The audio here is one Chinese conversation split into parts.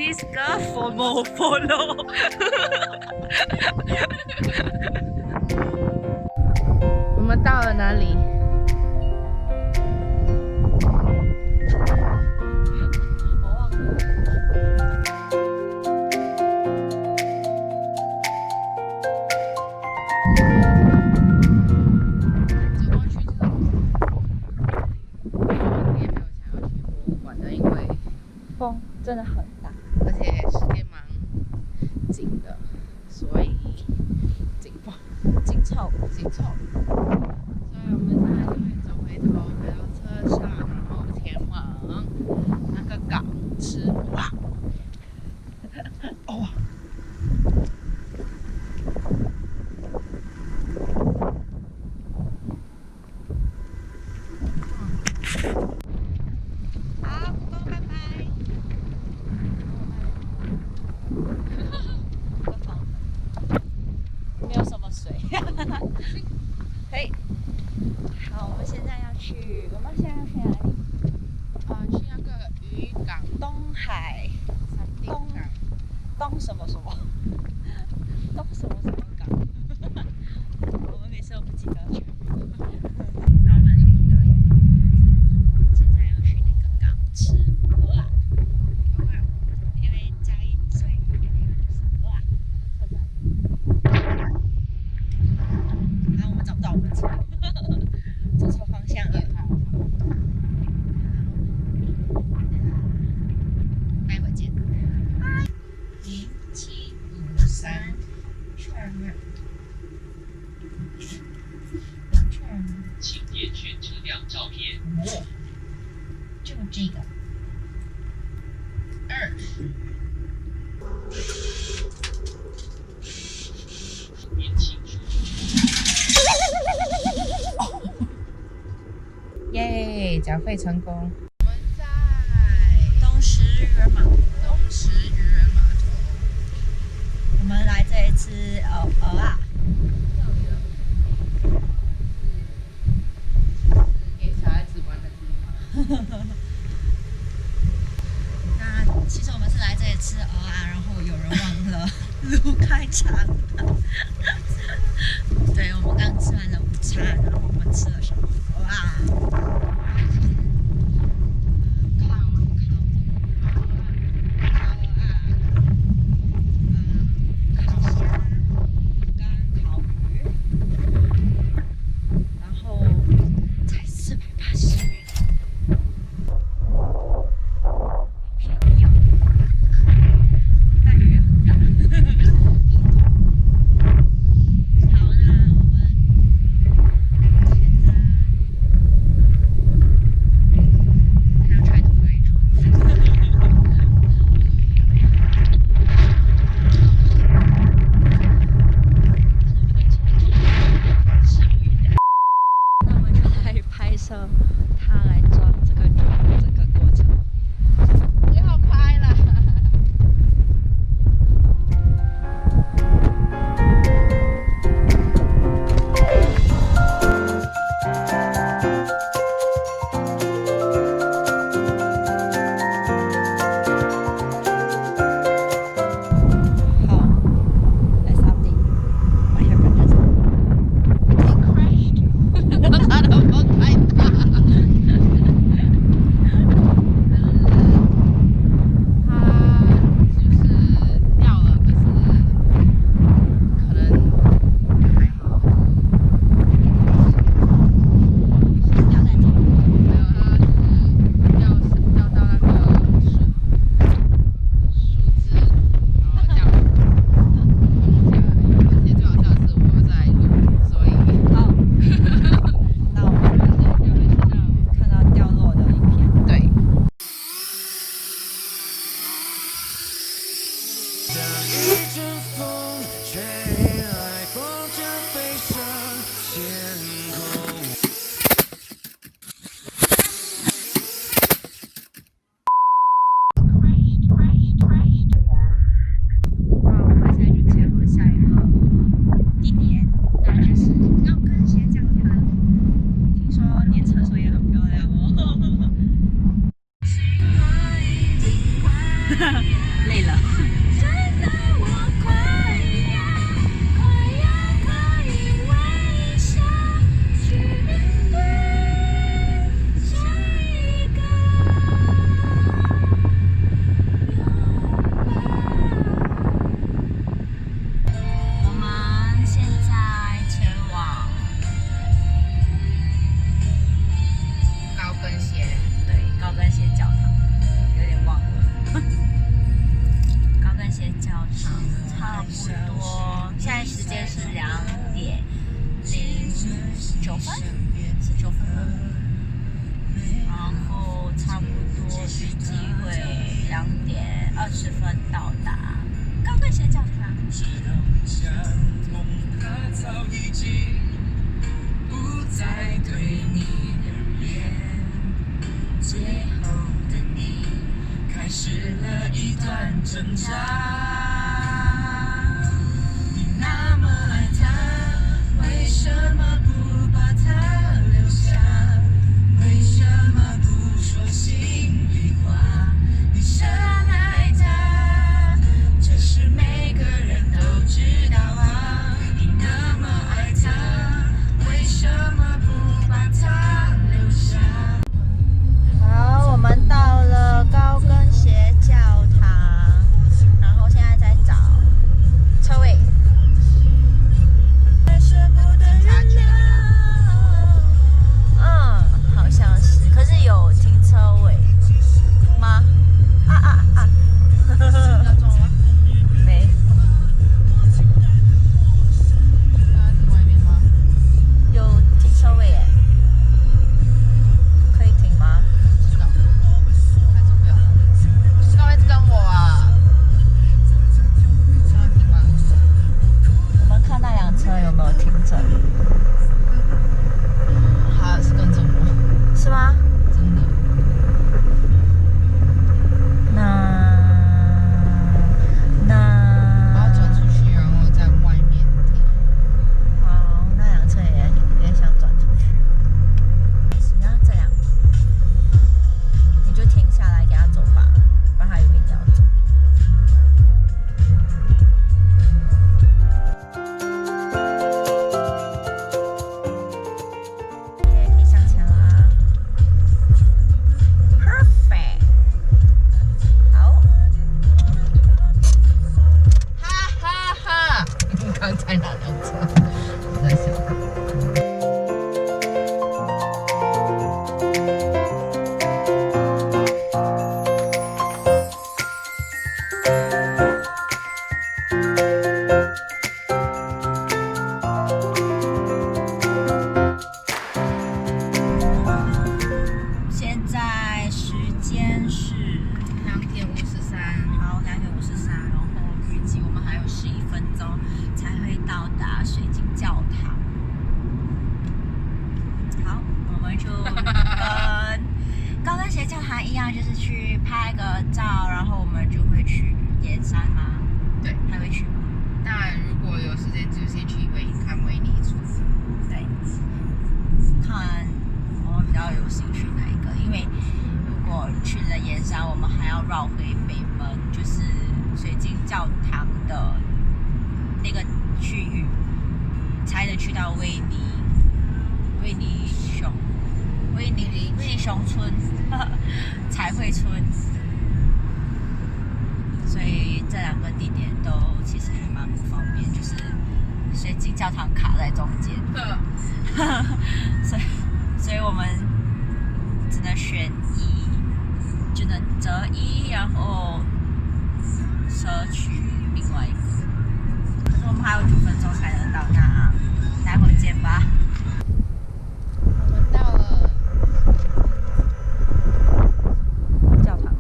Discover more follow 我们到了哪里？风真的很大，而且时间蛮紧的，所以紧凑。所以我们现在就会走回头，回到车上，然后前往那个港吃哇！哦。嘿，好，我们现在要去哪里？去那个渔港，东什么什么港？我们每次都不记得全名。那我们现在要去那个港吃鹅啊，因为嘉义最有名的就是鹅啊，车站。然后我们找不到我们车，走错方向了。待会见。0753请点选车辆照片。就这个。年轻书。耶，缴费成功。我们在东石渔人码头。我们来这里吃鹅啊。给小孩子玩的地方。那其实我们是来这里吃鹅啊，然后有人忘了录开场。对，我们刚吃完了午餐，然后我们吃了什么？鹅啊。到达高跟鞋教堂。早已经不再对你留恋，最后的你开始了一段挣扎。你那么爱他，为什么不把他留下？为什么不说心里话？你深爱他，这是每个人都知道啊。那么爱他，为什么不把他留下？好，我们到了高跟鞋教堂，然后现在在找车位。好像是，可是有停车位吗？要中吗？没。有停车位耶，可以停吗？不知道，还是不要？干嘛一直跟我啊？要停吗？我们看那辆车有没有停着？还是跟着我？是吗？真的？我要转出去，然后在外面停。好，那辆车也想转出去。你要这样，你就停下来给他走吧，不然他以为你要走。可以向前啦。Perfect。好。哈哈哈！你刚才哪辆车？我在想。现在时间是2:53。好2:53，然后预计我们还有11分钟才会到达水晶教堂。好，我们就跟高跟鞋教堂一样，就是去拍个照，然后我们就会去盐山吗？对，还会去吗？当然，如果有时间就先去看维尼出。对，看我们比较有兴趣哪一个，因为如果去了盐山，我们还要绕回北门，就是水晶教堂的那个区域，才能去到维尼熊村彩绘村，所以这两个地点都其实还蛮不方便，就是水晶教堂卡在中间，所以我们只能选一，只能择一，然后舍取另外一个。可是我们还有9分钟才能到那，待会见吧。我们到了教堂，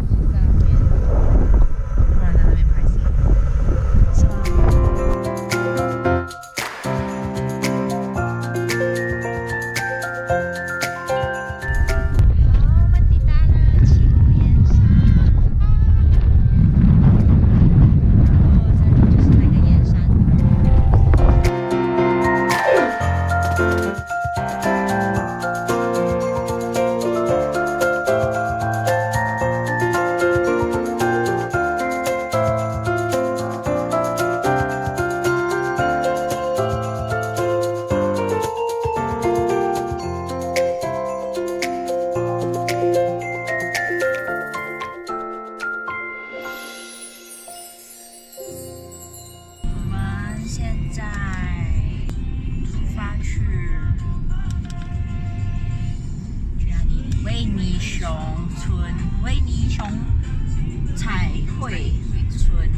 就在那边，突然在那边拍摄。是吗？好，我们抵达了七股盐山。然后这里就是那个盐山。我们现在出发去哪里？维尼熊村，维尼熊彩绘村。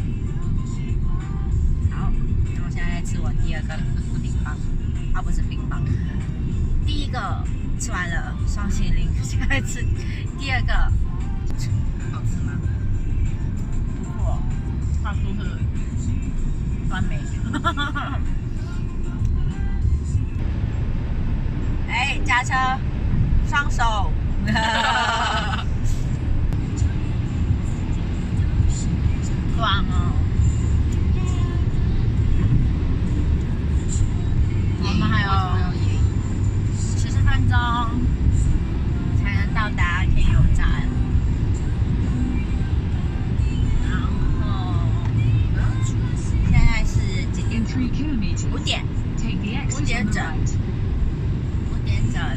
好，那我现在在吃我第二个冰棒，不是冰棒，第一个吃完了，双喜灵，现在吃第二个，好吃吗？话说是酸梅。哎，驾车，双手。爽哦！我们还有40分钟才能到达天佑站，然后现在是几点？5点整，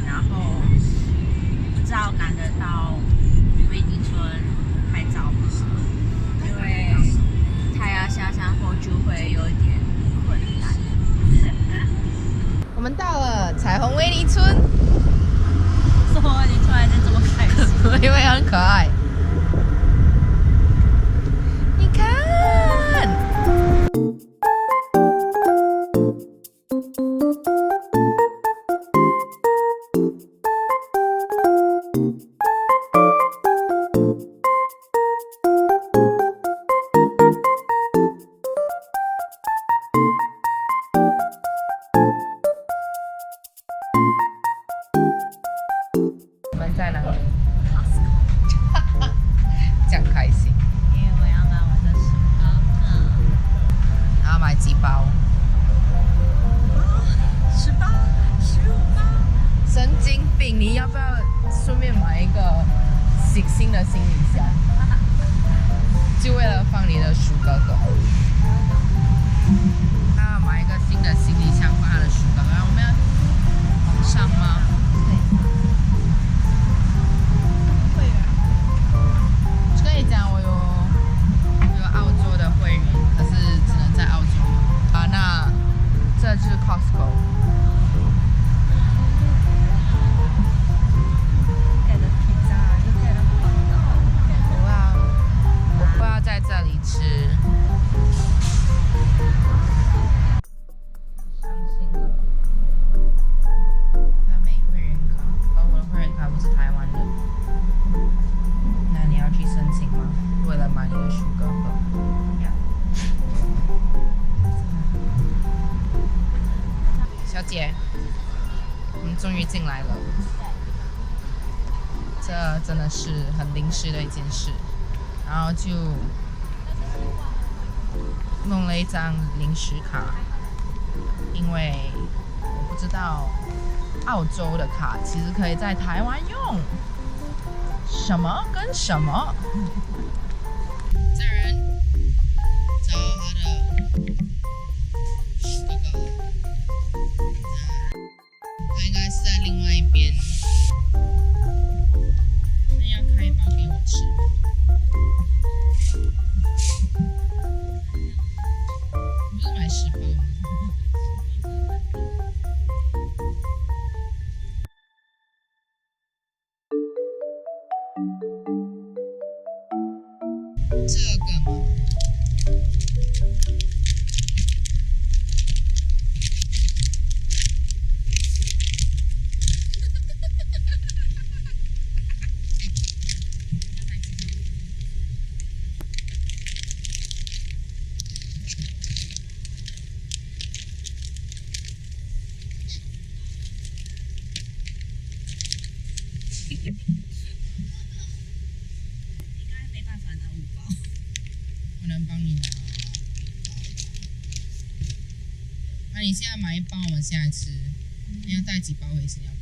然后不知道赶得到威尼村拍照吗？因为太阳下山后就会有一点困难。我们到了彩虹威尼村，怎么你突然间这么开心？因为很可爱。你看，我们在哪里？这样开心。因为我要买我的薯哥哥。然后买几包18、15包。神经病！你要不要顺便买一个新的行李箱？就为了放你的鼠哥哥。他要买一个新的行李箱放他的鼠哥哥。我们要往上吗？可以讲我有澳洲的会员，可是只能在澳洲用。啊，那这就是 Costco。我不要在这里吃。伤心了，他没会员卡，而我的会员卡不是台湾的。那你要去申请吗？为了买你的鼠哥哥。小姐，我们终于进来了。这真的是很临时的一件事，然后就弄了一张临时卡，因为我不知道澳洲的卡其实可以在台湾用。什么跟什么？这人找他的哥哥，他应该是在另外一边。那要开一包给我吃。你不是买10包吗？这个吗？应该没办法拿5包。我能帮你拿5包。那你现在买1包，我们现在吃。你要带几包回新加坡？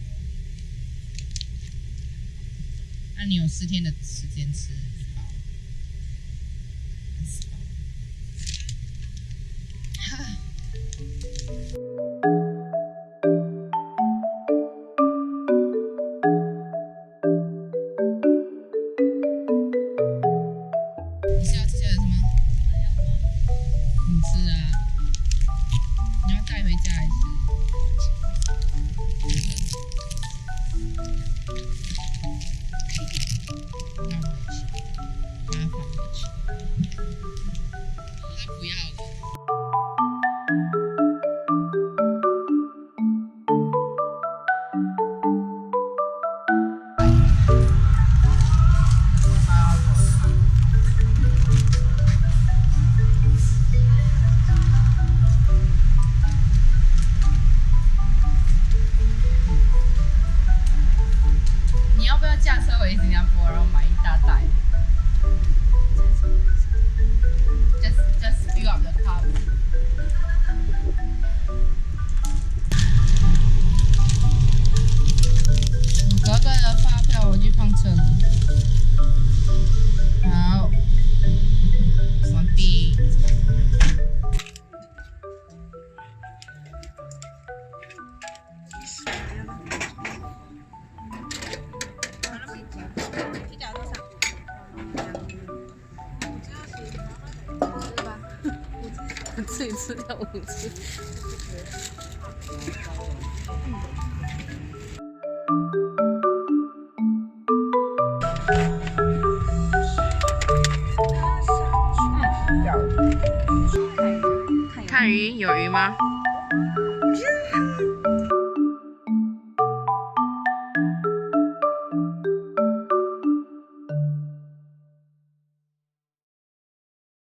那你有4天的时间吃1包，4包。你是要吃些什么？你吃啊，你要带回家还是？让回去，把它放回去。他不要了。吃一次要5次。看鱼有鱼吗？